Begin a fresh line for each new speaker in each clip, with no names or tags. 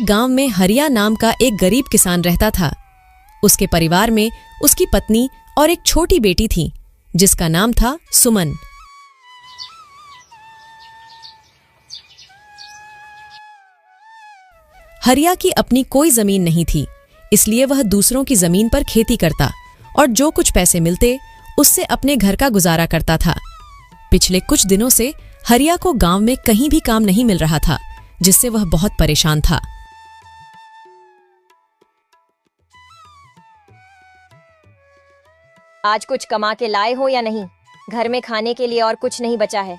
एक गांव में हरिया नाम का एक गरीब किसान रहता था। उसके परिवार में उसकी पत्नी और एक छोटी बेटी थी जिसका नाम था सुमन। हरिया की अपनी कोई जमीन नहीं थी, इसलिए वह दूसरों की जमीन पर खेती करता और जो कुछ पैसे मिलते उससे अपने घर का गुजारा करता था। पिछले कुछ दिनों से हरिया को गांव में कहीं भी काम नहीं मिल रहा था, जिससे वह बहुत परेशान था।
आज कुछ कमा के लाए हो या नहीं? घर में खाने के लिए और कुछ नहीं बचा है,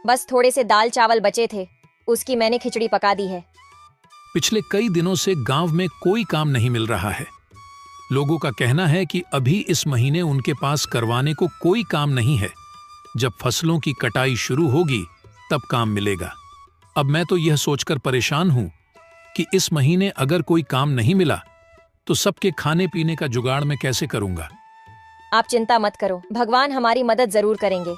बस थोड़े से दाल चावल बचे थे, उसकी मैंने खिचड़ी पका दी है।
पिछले कई दिनों से गांव में कोई काम नहीं मिल रहा है। लोगों का कहना है कि अभी इस महीने उनके पास करवाने को कोई काम नहीं है। जब फसलों की कटाई शुरू होगी तब काम मिलेगा। अब मैं तो यह सोचकर परेशान हूं कि इस महीने अगर कोई काम नहीं मिला तो सबके खाने पीने का जुगाड़ मैं कैसे करूंगा।
आप चिंता मत करो, भगवान हमारी मदद जरूर करेंगे।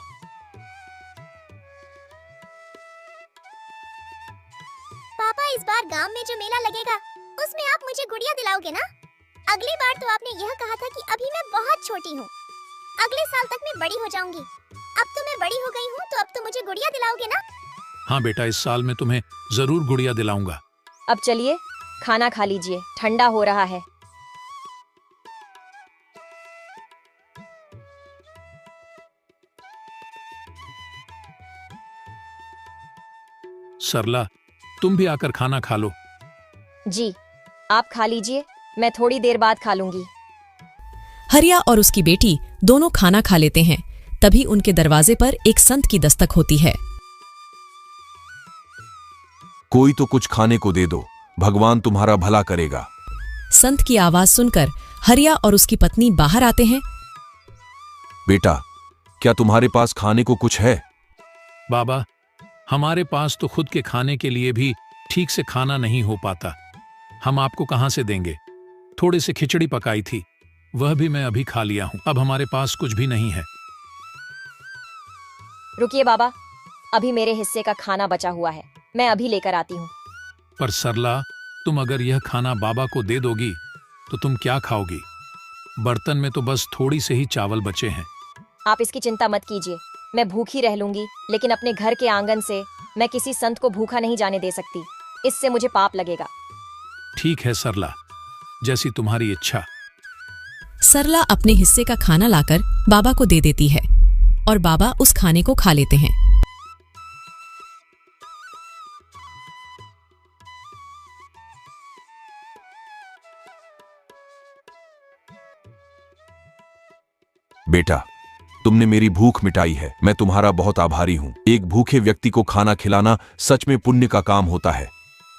पापा, इस बार गांव में जो मेला लगेगा उसमें आप मुझे गुड़िया दिलाओगे ना? अगली बार तो आपने यह कहा था कि अभी मैं बहुत छोटी हूँ, अगले साल तक मैं बड़ी हो जाऊंगी। अब तो मैं बड़ी हो गई हूँ, तो अब तो मुझे गुड़िया दिलाओगे ना?
हाँ बेटा, इस साल मैं तुम्हें जरूर गुड़िया दिलाऊंगा।
अब चलिए खाना खा लीजिए, ठंडा हो रहा है।
सरला, तुम भी आकर खाना खा लो।
जी, आप खा लीजिए, मैं थोड़ी देर बाद खा लूंगी।
हरिया और उसकी बेटी दोनों खाना खा लेते हैं। तभी उनके दरवाजे पर एक संत की दस्तक होती है।
कोई तो कुछ खाने को दे दो, भगवान तुम्हारा भला करेगा।
संत की आवाज सुनकर हरिया और उसकी पत्नी बाहर आते हैं।
बेटा, क्या तुम्हारे पास खाने को कुछ है?
बाबा, हमारे पास तो खुद के खाने के लिए भी ठीक से खाना नहीं हो पाता। हम आपको कहां से देंगे? थोड़े से खिचड़ी पकाई थी, वह भी मैं अभी खा लिया हूं। अब हमारे पास कुछ भी नहीं है।
रुकिए बाबा, अभी मेरे हिस्से का खाना बचा हुआ है, मैं अभी लेकर आती हूँ।
पर सरला, तुम अगर यह खाना बाबा को दे दोगी तो तुम क्या खाओगी? बर्तन में तो बस थोड़ी से ही चावल बचे हैं।
आप इसकी चिंता मत कीजिए, मैं भूखी रह लूंगी, लेकिन अपने घर के आंगन से मैं किसी संत को भूखा नहीं जाने दे सकती, इससे मुझे पाप लगेगा।
ठीक है सरला, जैसी तुम्हारी इच्छा।
सरला अपने हिस्से का खाना लाकर बाबा को दे देती है और बाबा उस खाने को खा लेते हैं।
बेटा, तुमने मेरी भूख मिटाई है, मैं तुम्हारा बहुत आभारी हूं। एक भूखे व्यक्ति को खाना खिलाना सच में पुण्य का काम होता है,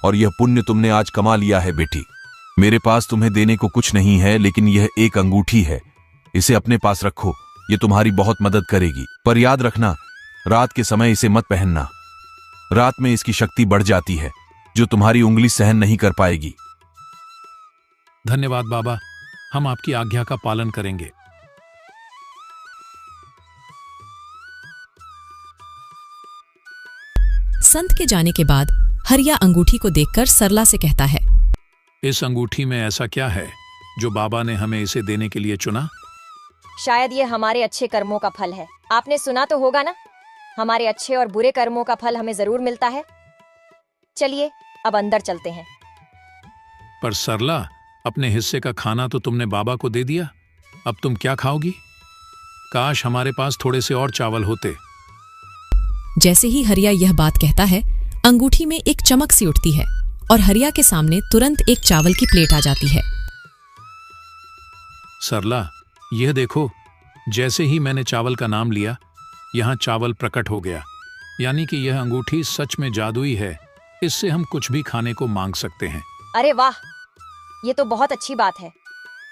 और यह पुण्य तुमने आज कमा लिया है बेटी। मेरे पास तुम्हें देने को कुछ नहीं है, लेकिन यह एक अंगूठी है, इसे अपने पास रखो, ये तुम्हारी बहुत मदद करेगी। पर याद रखना, रात के समय इसे मत पहनना, रात में इसकी शक्ति बढ़ जाती है जो तुम्हारी उंगली सहन नहीं कर पाएगी।
धन्यवाद बाबा, हम आपकी आज्ञा का पालन करेंगे।
संत के जाने के बाद हरिया अंगूठी को देखकर सरला से कहता है,
इस अंगूठी में ऐसा क्या है जो बाबा ने हमें इसे देने के लिए चुना?
शायद ये हमारे अच्छे कर्मों का फल है। आपने सुना तो होगा ना, हमारे अच्छे और बुरे कर्मों का फल हमें जरूर मिलता है। चलिए अब अंदर चलते हैं।
पर सरला, अपने हिस्से का खाना तो तुमने बाबा को दे दिया, अब तुम क्या खाओगी? काश हमारे पास थोड़े से और चावल होते।
जैसे ही हरिया यह बात कहता है, अंगूठी में एक चमक सी उठती है और हरिया के सामने तुरंत एक चावल की प्लेट आ जाती है।
सरला, यह देखो, जैसे ही मैंने चावल का नाम लिया, यहाँ चावल प्रकट हो गया। यानी कि यह अंगूठी सच में जादुई है, इससे हम कुछ भी खाने को मांग सकते हैं।
अरे वाह, ये तो बहुत अच्छी बात है।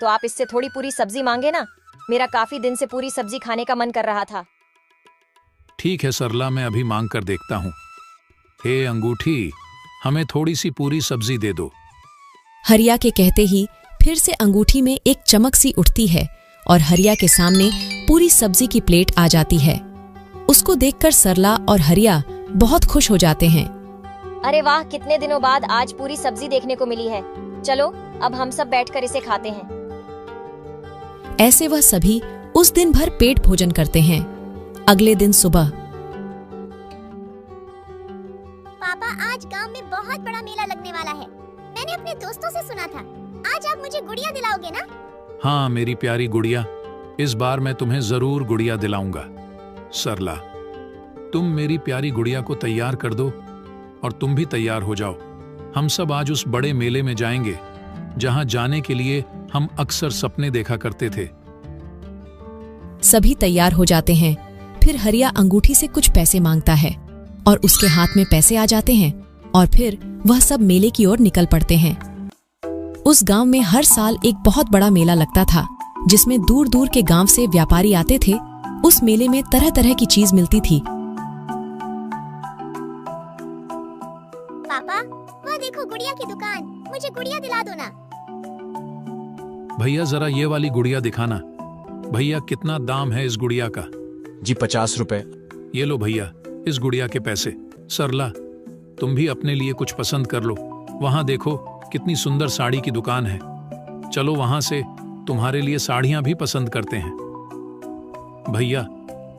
तो आप इससे थोड़ी पूरी सब्जी मांगे ना, मेरा काफी दिन से पूरी सब्जी खाने का मन कर रहा था।
ठीक है सरला, मैं अभी मांग कर देखता हूँ। हे अंगूठी, हमें थोड़ी सी पूरी सब्जी दे दो।
हरिया के कहते ही फिर से अंगूठी में एक चमक सी उठती है और हरिया के सामने पूरी सब्जी की प्लेट आ जाती है। उसको देखकर सरला और हरिया बहुत खुश हो जाते हैं।
अरे वाह, कितने दिनों बाद आज पूरी सब्जी देखने को मिली है। चलो अब हम सब बैठकर इसे खाते हैं।
ऐसे वह सभी उस दिन भर पेट भोजन करते हैं। अगले दिन सुबह
पापा, आज गांव में बहुत बड़ा मेला लगने वाला है। मैंने अपने दोस्तों से सुना था। आज आप मुझे गुड़िया दिलाओगे ना?
हाँ मेरी प्यारी गुड़िया, इस बार मैं तुम्हें जरूर गुड़िया दिलाऊंगा। सरला, तुम मेरी प्यारी गुड़िया को तैयार कर दो और तुम भी तैयार हो जाओ। हम सब आज उस बड़े मेले में जाएंगे जहां जाने के लिए हम अक्सर सपने देखा करते थे।
सभी तैयार हो जाते हैं। फिर हरिया अंगूठी से कुछ पैसे मांगता है और उसके हाथ में पैसे आ जाते हैं और फिर वह सब मेले की ओर निकल पड़ते हैं। उस गांव में हर साल एक बहुत बड़ा मेला लगता था जिसमें दूर दूर के गांव से व्यापारी आते थे। उस मेले में तरह तरह की चीज मिलती थी।
पापा, वह देखो गुड़िया की दुकान। मुझे गुड़िया दिला दो ना।
भैया जरा ये वाली गुड़िया दिखाना। भैया कितना दाम है इस गुड़िया का?
जी 50 रुपए।
ये लो भैया इस गुड़िया के पैसे। सरला, तुम भी अपने लिए कुछ पसंद कर लो। वहां देखो कितनी सुंदर साड़ी की दुकान है। चलो वहां से तुम्हारे लिए साड़ियां भी पसंद करते हैं। भैया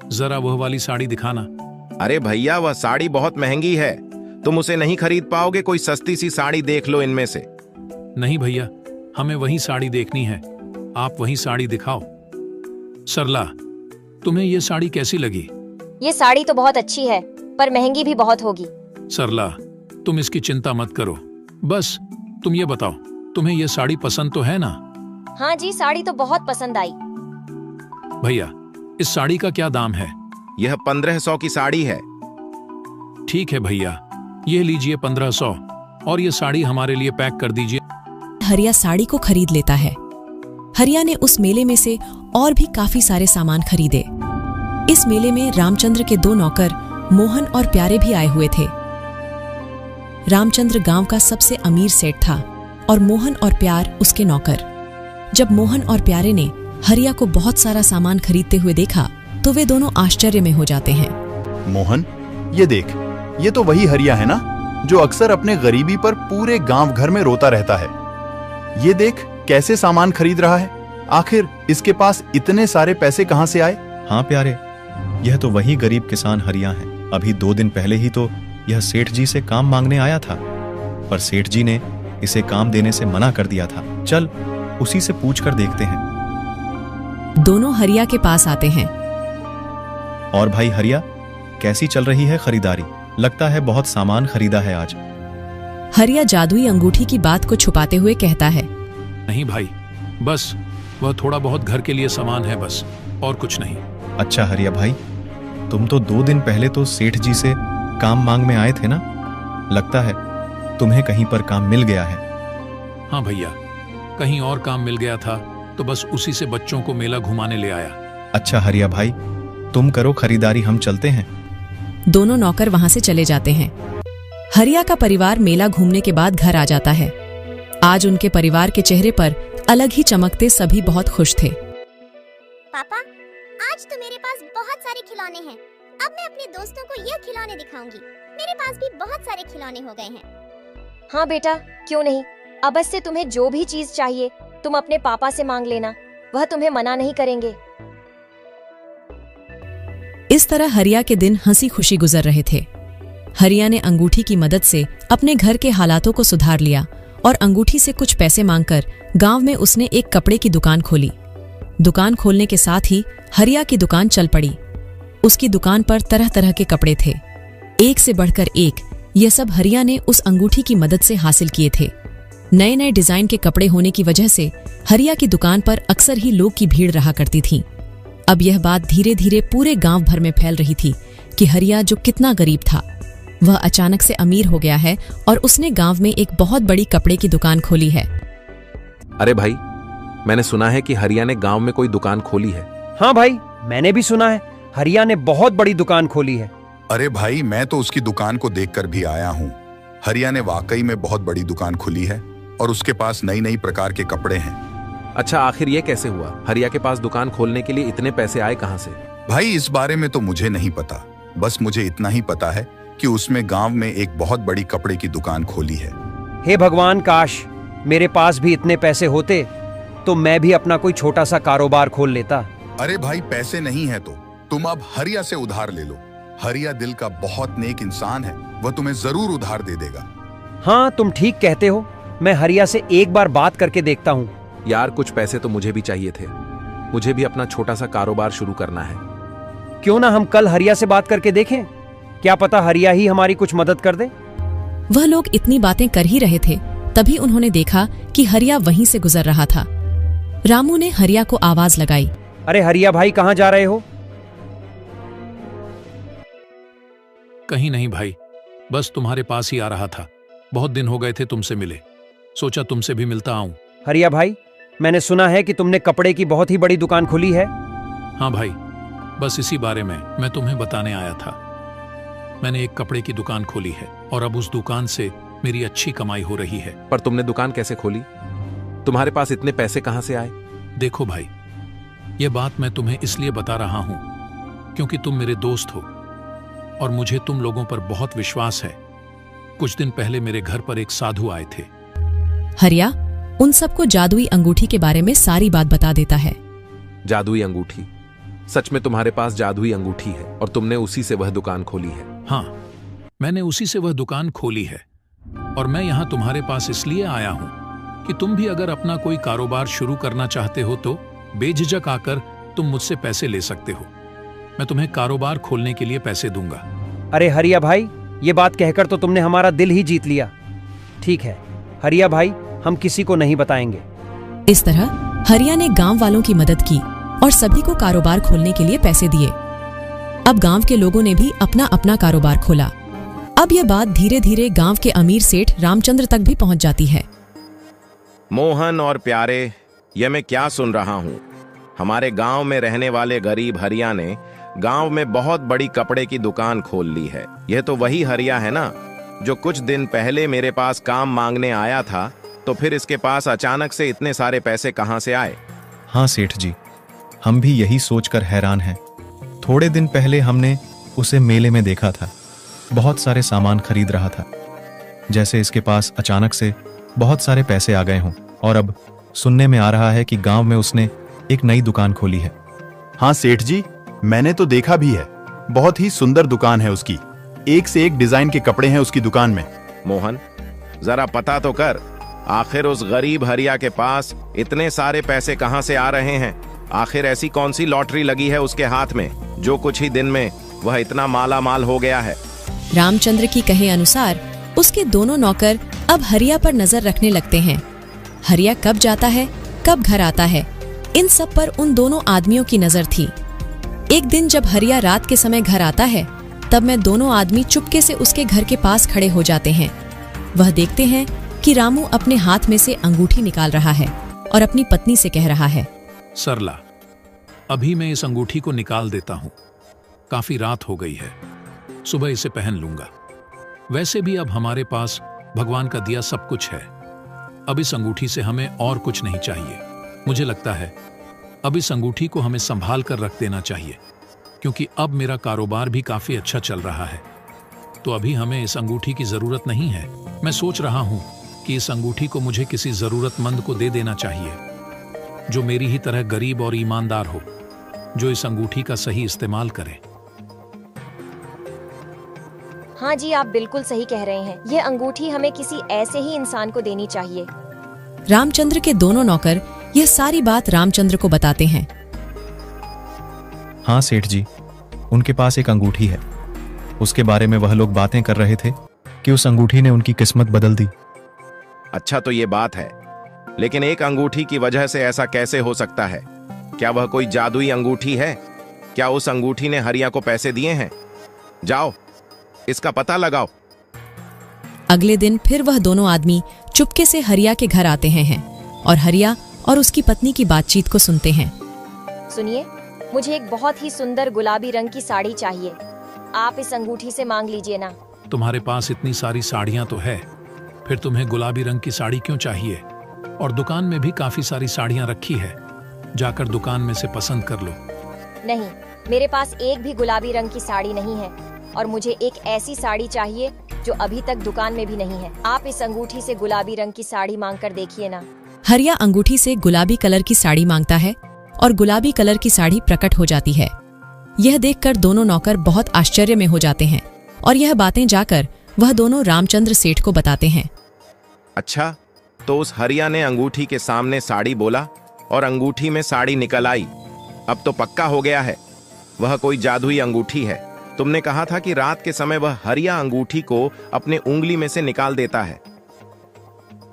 जरा वह वाली साड़ी दिखाना।
अरे भैया, वह साड़ी बहुत महंगी है, तुम उसे नहीं खरीद पाओगे। कोई सस्ती सी साड़ी देख लो इनमें से।
नहीं भैया, हमें वही साड़ी देखनी है। आप वही साड़ी दिखाओ। सरला, तुम्हें ये साड़ी कैसी लगी?
ये साड़ी तो बहुत अच्छी है पर महंगी भी बहुत होगी।
सरला, तुम इसकी चिंता मत करो। बस तुम ये बताओ, तुम्हें ये साड़ी पसंद तो है ना?
हाँ जी, साड़ी तो बहुत पसंद आई।
भैया इस साड़ी का क्या दाम है?
यह 1500 की साड़ी है।
ठीक है भैया, ये लीजिए 1500 और ये साड़ी हमारे लिए पैक कर दीजिए।
हरिया साड़ी को खरीद लेता है। हरिया ने उस मेले में से और भी काफी सारे सामान खरीदे। इस मेले में रामचंद्र के 2 नौकर मोहन और प्यारे भी आए हुए थे। रामचंद्र गांव का सबसे अमीर सेठ था और मोहन और प्यार उसके नौकर। जब मोहन और प्यारे ने हरिया को बहुत सारा सामान खरीदते हुए देखा तो वे दोनों आश्चर्य में हो जाते हैं।
मोहन, ये देख, ये तो वही हरिया है ना जो अक्सर अपने गरीबी पर पूरे गांव घर में रोता रहता है। ये देख कैसे सामान खरीद रहा है। आखिर इसके पास इतने सारे पैसे कहां से आए?
हाँ प्यारे, यह तो वही गरीब किसान हरिया है। अभी 2 दिन पहले ही तो यह सेठ जी से काम मांगने आया था, पर सेठ जी ने इसे काम देने से मना कर दिया था। चल उसी से पूछ कर देखते हैं।
दोनों हरिया के पास आते हैं।
और भाई हरिया, कैसी चल रही है खरीदारी? लगता है बहुत सामान खरीदा है आज।
हरिया जादुई अंगूठी की बात को छुपाते हुए कहता है।
नहीं भाई, बस वह थोड़ा बहुत घर के लिए सामान है, बस और कुछ नहीं।
अच्छा हरिया भाई, तुम तो 2 दिन पहले तो सेठ जी से काम मांग में आए थे ना? लगता है तुम्हें कहीं पर काम मिल गया है।
हाँ भैया, कहीं और काम मिल गया था तो बस उसी से बच्चों को मेला घुमाने ले आया।
अच्छा हरिया भाई, तुम करो खरीदारी, हम चलते हैं।
दोनों नौकर वहां से चले जाते हैं। हरिया का परिवार मेला घूमने के बाद घर आ जाता है। आज उनके परिवार के चेहरे पर अलग ही चमकते सभी बहुत खुश थे।
पापा, आज तो मेरे पास बहुत सारे खिलौने हैं। अब मैं अपने दोस्तों को यह खिलौने दिखाऊंगी। मेरे पास भी बहुत सारे खिलौने हो गए हैं।
हाँ बेटा, क्यों नहीं। अब से तुम्हें जो भी चीज चाहिए तुम अपने पापा से मांग लेना, वह तुम्हें मना नहीं करेंगे।
इस तरह हरिया के दिन हंसी खुशी गुजर रहे थे। हरिया ने अंगूठी की मदद से अपने घर के हालातों को सुधार लिया और अंगूठी से कुछ पैसे मांगकर गांव में उसने एक कपड़े की दुकान खोली। दुकान खोलने के साथ ही हरिया की दुकान चल पड़ी। उसकी दुकान पर तरह तरह के कपड़े थे, एक से बढ़कर एक। ये सब हरिया ने उस अंगूठी की मदद से हासिल किए थे। नए नए डिजाइन के कपड़े होने की वजह से हरिया की दुकान पर अक्सर ही लोग की भीड़ रहा करती थी। अब यह बात धीरे धीरे पूरे गांव भर में फैल रही थी कि हरिया जो कितना गरीब था वह अचानक से अमीर हो गया है और उसने गांव में एक बहुत बड़ी कपड़े की दुकान खोली है।
अरे भाई, मैंने सुना है कि हरिया ने गांव में कोई दुकान खोली है।
हाँ भाई, मैंने भी सुना है हरिया ने बहुत बड़ी दुकान खोली है।
अरे भाई, मैं तो उसकी दुकान को देखकर भी आया हूँ। हरिया ने वाकई में बहुत बड़ी दुकान खोली है और उसके पास नई नई प्रकार के कपड़े हैं।
अच्छा, आखिर ये कैसे हुआ? हरिया के पास दुकान खोलने के लिए इतने पैसे आए कहां से?
भाई, इस बारे में तो मुझे नहीं पता। बस मुझे इतना ही पता है कि उसमें गांव में एक बहुत बड़ी कपड़े की दुकान खोली है।
हे भगवान, काश मेरे पास भी इतने पैसे होते तो मैं भी अपना कोई छोटा सा कारोबार खोल लेता।
अरे भाई, पैसे नहीं है तो तुम अब हरिया से उधार ले लो। हरिया दिल का बहुत नेक इंसान है, वह तुम्हें जरूर उधार दे देगा।
हाँ, तुम ठीक कहते हो। मैं हरिया से एक बार बात करके देखता हूँ।
यार, कुछ पैसे तो मुझे भी चाहिए थे। मुझे भी अपना छोटा सा कारोबार शुरू करना है।
क्यों ना हम कल हरिया से बात करके देखें, क्या पता हरिया ही हमारी कुछ मदद कर दे।
वह लोग इतनी बातें कर ही रहे थे, तभी उन्होंने देखा कि हरिया वहीं से गुजर रहा था। रामू ने हरिया को आवाज लगाई।
अरे हरिया भाई, कहाँ जा रहे हो?
कहीं नहीं भाई, बस तुम्हारे पास ही आ रहा था। बहुत दिन हो गए थे तुमसे मिले, सोचा तुमसे भी मिलता आऊं।
हरिया भाई, मैंने सुना है कि तुमने कपड़े की बहुत ही बड़ी दुकान खोली है।
हाँ भाई, बस इसी बारे में मैं तुम्हें बताने आया था। मैंने एक कपड़े की दुकान खोली है और अब उस दुकान से मेरी अच्छी कमाई हो रही है।
पर तुमने दुकान कैसे खोली? तुम्हारे पास इतने पैसे कहां से आए?
देखो भाई, ये बात मैं तुम्हें इसलिए बता रहा हूं क्योंकि तुम मेरे दोस्त हो और मुझे तुम लोगों पर बहुत विश्वास है। कुछ दिन पहले मेरे घर पर एक साधु आए थे।
हरिया उन सबको जादुई अंगूठी के बारे में सारी बात बता देता है।
जादुई अंगूठी? सच में तुम्हारे पास जादुई अंगूठी है और तुमने उसी से वह दुकान खोली है?
हाँ, मैंने उसी से वह दुकान खोली है और मैं यहाँ तुम्हारे पास इसलिए आया हूँ कि तुम भी अगर अपना कोई कारोबार शुरू करना चाहते हो तो बेझिझक आकर तुम मुझसे पैसे ले सकते हो। मैं तुम्हें कारोबार खोलने के लिए पैसे दूंगा।
अरे हरिया भाई, ये बात कहकर तो तुमने हमारा दिल ही जीत लिया। ठीक है हरिया भाई, हम किसी को नहीं बताएंगे।
इस तरह हरिया ने गांव वालों की मदद की और सभी को कारोबार खोलने के लिए पैसे दिए। अब गांव के लोगों ने भी अपना अपना कारोबार खोला। अब यह बात धीरे धीरे गांव के अमीर सेठ रामचंद्र तक भी पहुंच जाती है।
मोहन और प्यारे, यह मैं क्या सुन रहा हूँ? हमारे गांव में रहने वाले गरीब हरिया ने गांव में बहुत बड़ी कपड़े की दुकान खोल ली है। यह तो वही हरिया है ना जो कुछ दिन पहले मेरे पास काम मांगने आया था। तो फिर इसके पास अचानक से इतने सारे पैसे कहां से आए?
हाँ सेठ जी, हम भी यही सोचकर हैरान हैं। थोड़े दिन पहले हमने उसे मेले में देखा था, बहुत सारे सामान खरीद रहा था। जैसे इसके पास अचानक से बहुत सारे पैसे आ गए हों और अब सुनने में आ रहा है कि गांव में उसने एक नई दुकान खोली है।
हाँ सेठ जी, मैंने तो देखा भी है। बहुत ही सुंदर दुकान है उसकी। एक से एक डिजाइन के कपड़े हैं उसकी दुकान में।
मोहन, जरा पता तो कर, आखिर उस गरीब हरिया के पास इतने सारे पैसे कहां से आ रहे हैं? आखिर ऐसी कौन सी लॉटरी लगी है उसके हाथ में जो कुछ ही दिन में वह इतना माला माल हो गया है?
रामचंद्र की कहे अनुसार उसके दोनों नौकर अब हरिया पर नजर रखने लगते हैं। हरिया कब जाता है, कब घर आता है, इन सब पर उन दोनों आदमियों की नजर थी। एक दिन जब हरिया रात के समय घर आता है, तब मैं दोनों आदमी चुपके से उसके घर के पास खड़े हो जाते हैं। वह देखते हैं कि रामू अपने हाथ में से अंगूठी निकाल रहा है और अपनी पत्नी से कह रहा है,
सरला, अभी मैं इस अंगूठी को निकाल देता हूं। काफी रात हो गई है, सुबह इसे पहन लूंगा। वैसे भी अब हमारे पास भगवान का दिया सब कुछ है। अब इस अंगूठी से हमें और कुछ नहीं चाहिए। मुझे लगता है अब इस अंगूठी को हमें संभाल कर रख देना चाहिए, क्योंकि अब मेरा कारोबार भी काफी अच्छा चल रहा है। तो अभी हमें इस अंगूठी की जरूरत नहीं है। मैं सोच रहा हूं कि इस अंगूठी को मुझे किसी जरूरतमंद को दे देना चाहिए, जो मेरी ही तरह गरीब और ईमानदार हो, जो इस अंगूठी का सही इस्तेमाल करे।
हाँ जी, आप बिल्कुल सही कह रहे हैं। ये अंगूठी हमें किसी ऐसे ही इंसान को देनी चाहिए।
रामचंद्र के दोनों नौकर यह सारी बात रामचंद्र को बताते हैं।
हाँ सेठ जी, उनके पास एक अंगूठी है। उसके बारे में वह लोग बातें कर रहे थे कि उस अंगूठी ने उनकी किस्मत बदल दी।
अच्छा, तो ये बात है, लेकिन एक अंगूठी की वजह से ऐसा कैसे हो सकता है? क्या वह कोई जादुई अंगूठी है? क्या उस अंगूठी ने हरिया को पैसे दिए हैं? जाओ, इसका पता लगाओ।
अगले दिन फिर वह दोनों आदमी चुपके से हरिया के घर आते हैं और हरिया और उसकी पत्नी की बातचीत को सुनते हैं।
सुनिए, मुझे एक बहुत ही सुंदर गुलाबी रंग की साड़ी चाहिए। आप इस अंगूठी से मांग लीजिए ना।
तुम्हारे पास इतनी सारी साड़ियां तो है, फिर तुम्हें गुलाबी रंग की साड़ी क्यों चाहिए? और दुकान में भी काफी सारी साड़ियां रखी है, जाकर दुकान में से पसंद कर लो।
नहीं, मेरे पास एक भी गुलाबी रंग की साड़ी नहीं है। और मुझे एक ऐसी साड़ी चाहिए जो अभी तक दुकान में भी नहीं है। आप इस अंगूठी से गुलाबी रंग की साड़ी मांग कर देखिए ना।
हरिया अंगूठी से गुलाबी कलर की साड़ी मांगता है और गुलाबी कलर की साड़ी प्रकट हो जाती है। यह देखकर दोनों नौकर बहुत आश्चर्य में हो जाते हैं और यह बातें जाकर वह दोनों रामचंद्र सेठ को बताते हैं।
अच्छा, तो उस हरिया ने अंगूठी के सामने साड़ी बोला और अंगूठी में साड़ी निकल आई। अब तो पक्का हो गया है, वह कोई जादुई अंगूठी है। तुमने कहा था कि रात के समय वह हरिया अंगूठी को अपने उंगली में से निकाल देता है।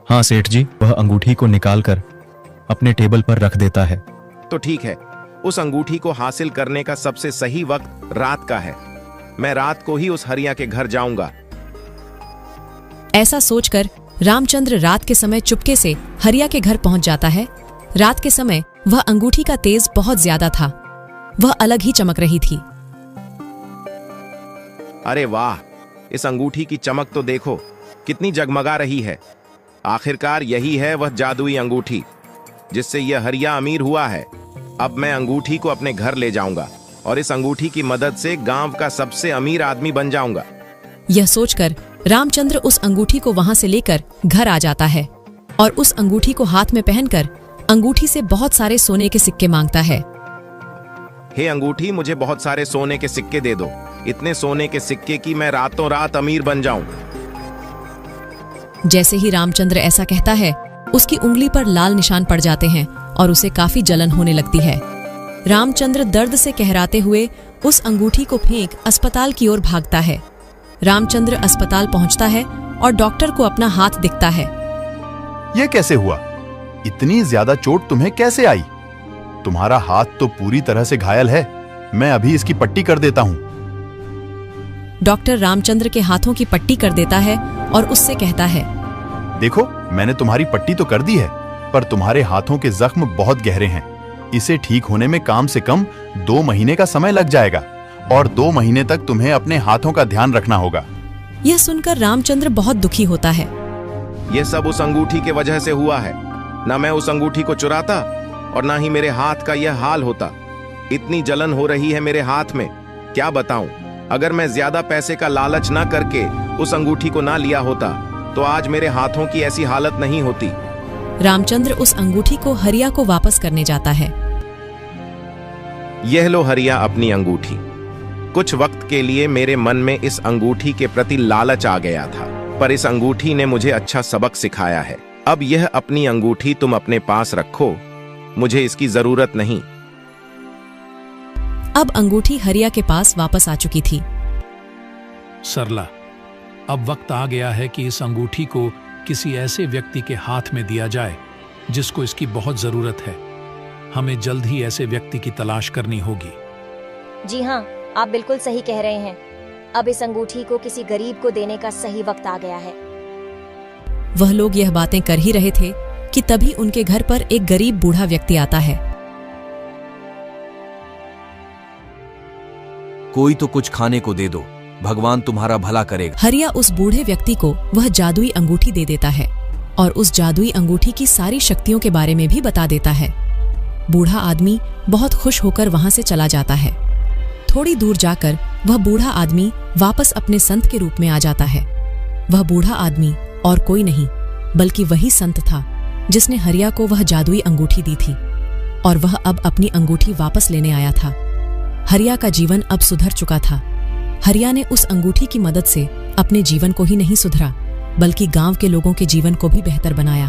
हाँ सेठ जी, वह अंगूठी को निकालकर अपने टेबल पर रख देता है।
तो ठीक है, उस अंगूठी को हासिल करने का सबसे सही वक्त रात का है। मैं रात को ही उस हरिया के घर जाऊंगा।
ऐसा सोचकर रामचंद्र रात के समय चुपके से हरिया के घर पहुंच जाता है। रात के समय वह अंगूठी का तेज बहुत ज्यादा था, वह अलग ही चमक रही थी।
अरे वाह, इस अंगूठी की चमक तो देखो, कितनी जगमगा रही है। आखिरकार यही है वह जादुई अंगूठी जिससे यह हरिया अमीर हुआ है। अब मैं अंगूठी को अपने घर ले जाऊंगा और इस अंगूठी की मदद से गांव का सबसे अमीर आदमी बन जाऊंगा।
यह सोचकर रामचंद्र उस अंगूठी को वहां से लेकर घर आ जाता है और उस अंगूठी को हाथ में पहनकर अंगूठी से बहुत सारे सोने के सिक्के मांगता है।
हे अंगूठी, मुझे बहुत सारे सोने के सिक्के दे दो, इतने सोने के सिक्के कि मैं रातों रात अमीर बन जाऊं।
जैसे ही रामचंद्र ऐसा कहता है, उसकी उंगली पर लाल निशान पड़ जाते हैं और उसे काफी जलन होने लगती है। रामचंद्र दर्द से कहराते हुए उस अंगूठी को फेंक अस्पताल की ओर भागता है। रामचंद्र अस्पताल पहुंचता है और डॉक्टर को अपना हाथ दिखता है।
यह कैसे हुआ? इतनी ज्यादा चोट तुम्हें कैसे आई? तुम्हारा हाथ तो पूरी तरह से घायल है। मैं अभी इसकी पट्टी कर देता हूं।
डॉक्टर रामचंद्र के हाथों की पट्टी कर देता है और उससे कहता है,
देखो, मैंने तुम्हारी पट्टी तो कर दी है, पर तुम्हारे हाथों के जख्म बहुत गहरे हैं। इसे ठीक होने में कम से कम 2 महीने का समय लग जाएगा और 2 महीने तक तुम्हें अपने हाथों का ध्यान रखना होगा।
यह सुनकर रामचंद्र बहुत दुखी होता है।
यह सब उस अंगूठी के वजह से हुआ है। न मैं उस अंगूठी को चुराता और ना ही मेरे हाथ का यह हाल होता। इतनी जलन हो रही है मेरे हाथ में, क्या बताऊं। अगर मैं ज्यादा पैसे का लालच ना करके उस अंगूठी को ना लिया होता तो आज मेरे हाथों की ऐसी हालत नहीं होती।
रामचंद्र उस अंगूठी को हरिया को वापस करने जाता है।
यह लो हरिया अपनी अंगूठी। कुछ वक्त के लिए मेरे मन में इस अंगूठी के प्रति लालच आ गया था, पर इस अंगूठी ने मुझे अच्छा सबक सिखाया है। अब यह अपनी अंगूठी तुम अपने पास रखो, मुझे इसकी जरूरत नहीं।
अब अंगूठी हरिया के पास वापस आ चुकी थी।
सरला, अब वक्त आ गया है कि इस अंगूठी को किसी ऐसे व्यक्ति के हाथ में दिया जाए जिसको इसकी बहुत जरूरत है। हमें जल्द ही ऐसे व्यक्ति की तलाश करनी होगी।
जी हाँ, आप बिल्कुल सही कह रहे हैं। अब इस अंगूठी को किसी गरीब को देने का सही वक्त आ गया है।
वह लोग यह बातें कर ही रहे थे कि तभी उनके घर पर एक गरीब बूढ़ा व्यक्ति आता है।
कोई तो कुछ खाने को दे दो, भगवान तुम्हारा भला करेगा।
हरिया उस बूढ़े व्यक्ति को वह जादुई अंगूठी दे देता है और उस जादुई अंगूठी की सारी शक्तियों के बारे में भी बता देता है। बूढ़ा आदमी बहुत खुश होकर वहां से चला जाता है। थोड़ी दूर जाकर वह बूढ़ा आदमी वापस अपने संत के रूप में आ जाता है। वह बूढ़ा आदमी और कोई नहीं बल्कि वही संत था जिसने हरिया को वह जादुई अंगूठी दी थी और वह अब अपनी अंगूठी वापस लेने आया था। हरिया का जीवन अब सुधर चुका था। हरिया ने उस अंगूठी की मदद से अपने जीवन को ही नहीं सुधरा बल्कि गांव के लोगों के जीवन को भी बेहतर बनाया।